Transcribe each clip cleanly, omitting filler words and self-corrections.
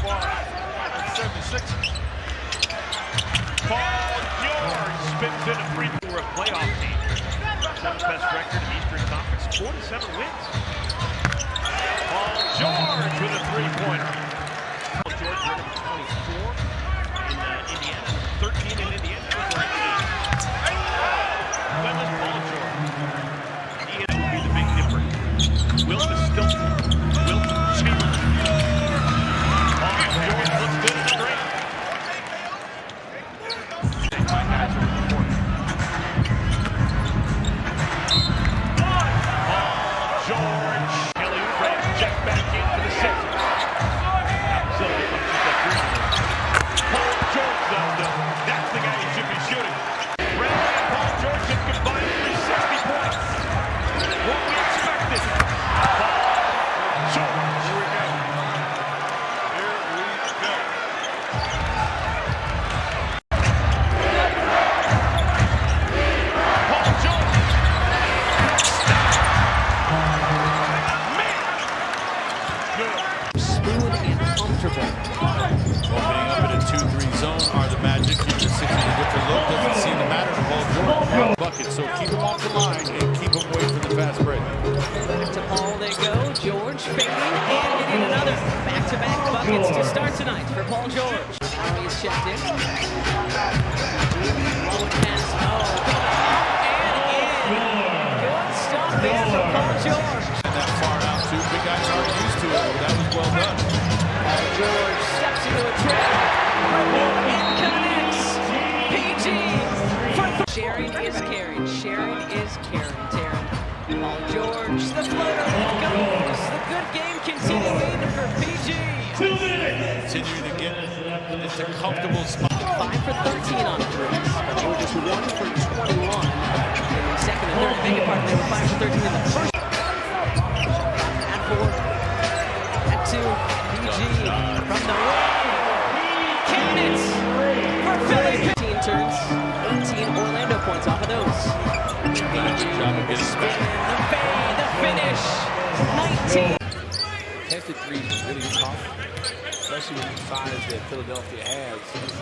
squad. 76ers. Paul George spins in a free for a playoff team. Seventh best record in the Eastern Conference, 47 wins. Paul George with a three-pointer. Paul George record 24 in Indiana, 13 in Indiana. Clemens, Paul George. He will be the big difference. Wilt is still Wilt challenge. Paul George looks good in the break. My guys are in the court. Paul George. Kelly Oubre check back into the Sixers. Paul George, though, that's the guy who should be shooting. Bradley and Paul George have combined for 60 points. What we expected. Paul George. Here we go. Here we go. Paul George. Man. Good. Smooth and comfortable. Opening up in a 2-3 zone are the Magic. Keep the Sixers a different look. Doesn't seem to matter to Paul George. Bucket, so keep him off the line and keep him away from the fast break. Back to Paul they go. George fading and getting another back-to-back buckets to start tonight for Paul George. Now he's checked in. Rolling pass. And in. Good stuff there for Paul George. And that far out, too. Big guys aren't used to it. That was well done. Paul George steps into a trap. And connects. PG. Sharing is carried. Sharing is carried. Paul George, the floater goes. The good game continuing for PG. 2 minutes. Continuing to get into comfortable spot. 5 for 13 on threes. George is 1 for 21 in the second and third. Big part, they were 5 for 13 in the first. At 4. At 2. PG from the wing. Candidates for Philly. 15 turns. 18 Orlando points off of those. Good job of getting back. The fade, the finish. 19. Tested threes is really tough, especially with the size that Philadelphia has. You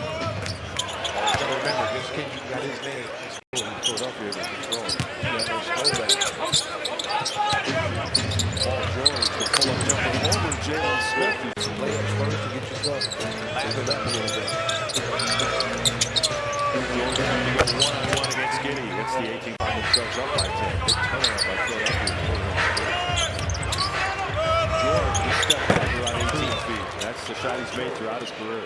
gotta remember, this kid got his name in Philadelphia to control. He got no slow back. Paul George to pull up jumper over Jalen Smith. Some layups first to get yourself back to that a little bit. George trying to go one-on-one against Giddey. It's the 18. Find themselves up by 10. Big turnaround by Philadelphia. George just stepped back around 18 feet. That's the shot he's made throughout his career.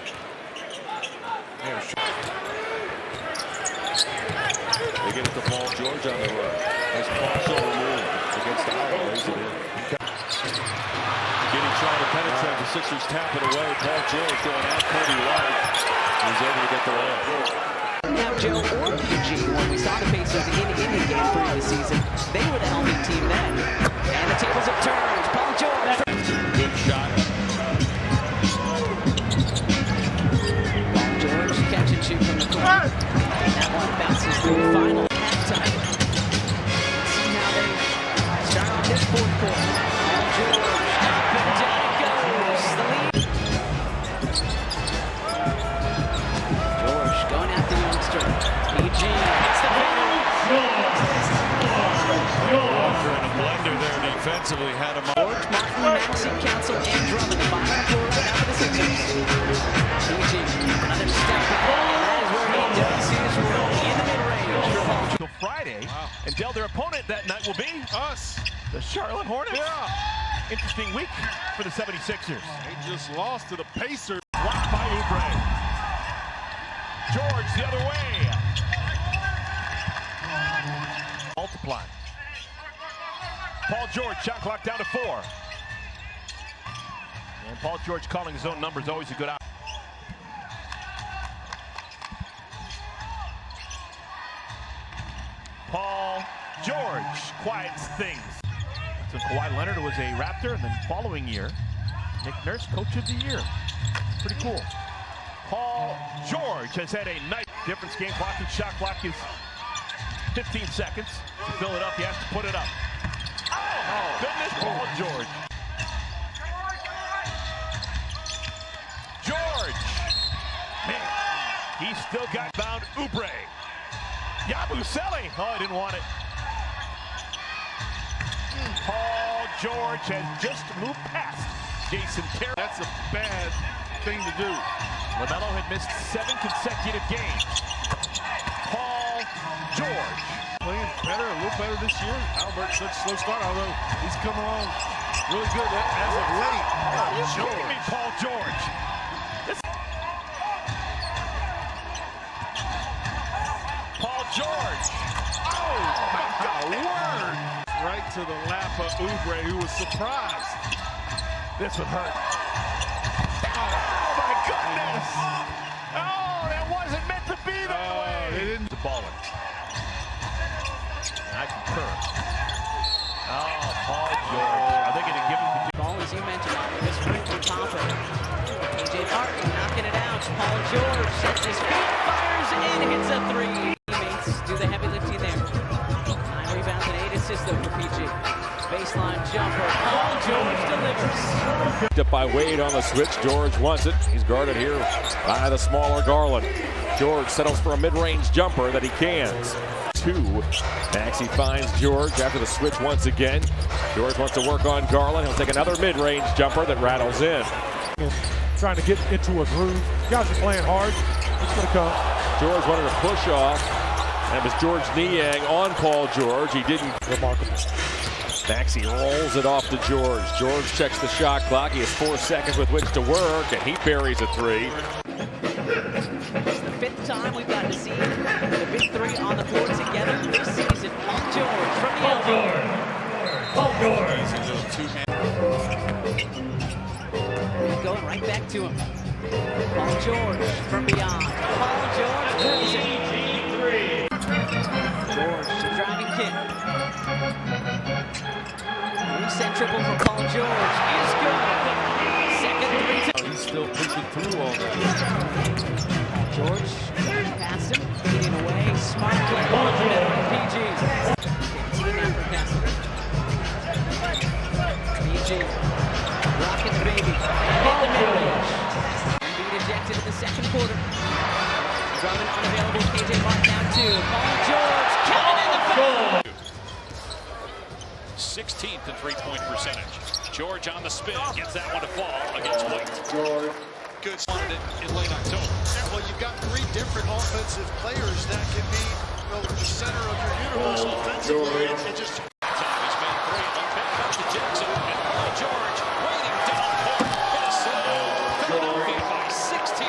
They get it to Paul George on the run. As partial remove against the Howard, lays it in. Giddey trying to penetrate. The Sixers tap it away. Paul George going out Kobe White. He's able to get the layup. Now, Joe or PG, when we saw the Pacers in Indian game 3 of the season, they were the healthy team then. And the tables have turned. Paul George. Good shot. Paul George, catch and shoot from the corner. And that one bounces through the final halftime. Let's see how they start off this fourth quarter. Paul George, up and down it goes. The lead. George going at the youngster. PG hits the ball. Walker in a blender there defensively. Had him George, Martin, Maxey, Council, and Drummond. The bottom of the floor right now for the Sixers. PG, another step back, and that is where he does his role in the mid-range for Paul George. Till Friday, and Dell, their opponent that night will be Us. the Charlotte Hornets. Yeah. Interesting week for the 76ers. They just lost to the Pacers. Blocked by Oubre. George the other way. Multiply. Paul George, shot clock down to 4. And Paul George calling his own numbers, always a good out. Paul George quiets things. So Kawhi Leonard was a Raptor, and then following year, Nick Nurse, Coach of the Year. Pretty cool. Paul George has had a nice difference. Game clock and shot clock is 15 seconds. To Philadelphia has to put it up. Oh, goodness, Paul George. Still got bound Oubre. Yabusele. Oh, I didn't want it. Paul George has just moved past Jason Terry. That's a bad thing to do. LaMelo had missed 7 consecutive games. Paul George. Playing better, a little better this year. Albert, such a slow start, although he's come along really good as of late. Are you kidding me, Paul George? Paul George. Oh, my word. Right to the lap of Oubre, who was surprised. This would hurt. Oh, my goodness. Oh, that wasn't meant to be that way. They didn't. The baller. I concur. Oh, Paul George. Are they going to give him the Ball, as you mentioned, this right on top of it. A.J. Martin knocking it out. Paul George sets his feet, fires, and hits a three. Teammates do the heavy lifting there. 9 rebounds and 8 assists though for PG. Baseline jumper. Paul George delivers. Picked up by Wade on the switch. George wants it. He's guarded here by the smaller Garland. George settles for a mid-range jumper that he cans. 2. Maxey finds George after the switch once again. George wants to work on Garland. He'll take another mid-range jumper that rattles in. Trying to get into a groove. Guys are playing hard. It's going to come. George wanted to push off. And it was George Niang on Paul George. He didn't. Remarkable. Maxey rolls it off to George. George checks the shot clock. He has 4 seconds with which to work, and he buries a 3. It's the 5th time we've got to see the big 3 on the board together this season. Paul George from the elbow. Paul George. Going right back to him. Paul George from beyond. Paul George pulls it. George, the driving kick. Reset triple from Paul George is good. Second 3. He's still pushing through all that. George past him, leading away. Smart play ball in the middle of PG. Team effort pass. PG rocking the baby. Hit the mid-range. Embiid ejected in the second quarter. Drummond unavailable. KJ Martin down 2. Paul George counted in the foul. 16th in three-point percentage. George on the spin, gets that one to fall against White. Good wanted it in late October. Well, you've got 3 different offensive players that can be the center of your universe offensively. It just He's made 3 of them. Back up to Jackson and Paul George waiting down court. Minnesota, Philadelphia by 16.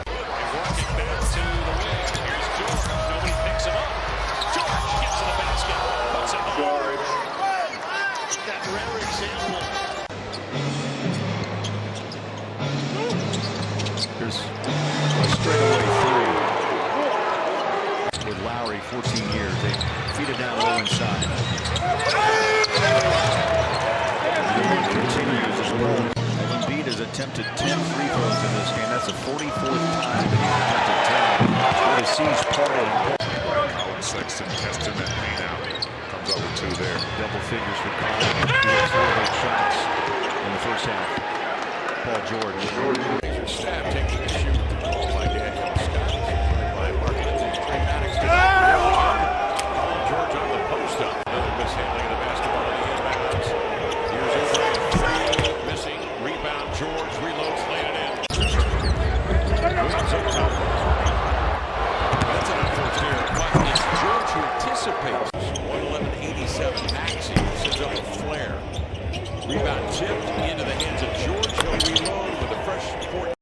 And walking back to the wing. Here's George. Nobody picks him up. George gets to the basket. Puts it hard. That rare example. Here's a straightaway 3. With Lowry, 14 years. They feed it down low inside. And continues as well. Embiid has attempted 10 free throws in this game. That's the 44th time that he's attempted 10. With a C's party. Sexton testing that paint out. Comes up with 2 there. Double figures for Collins. He had 4 big shots in the first half. Paul George.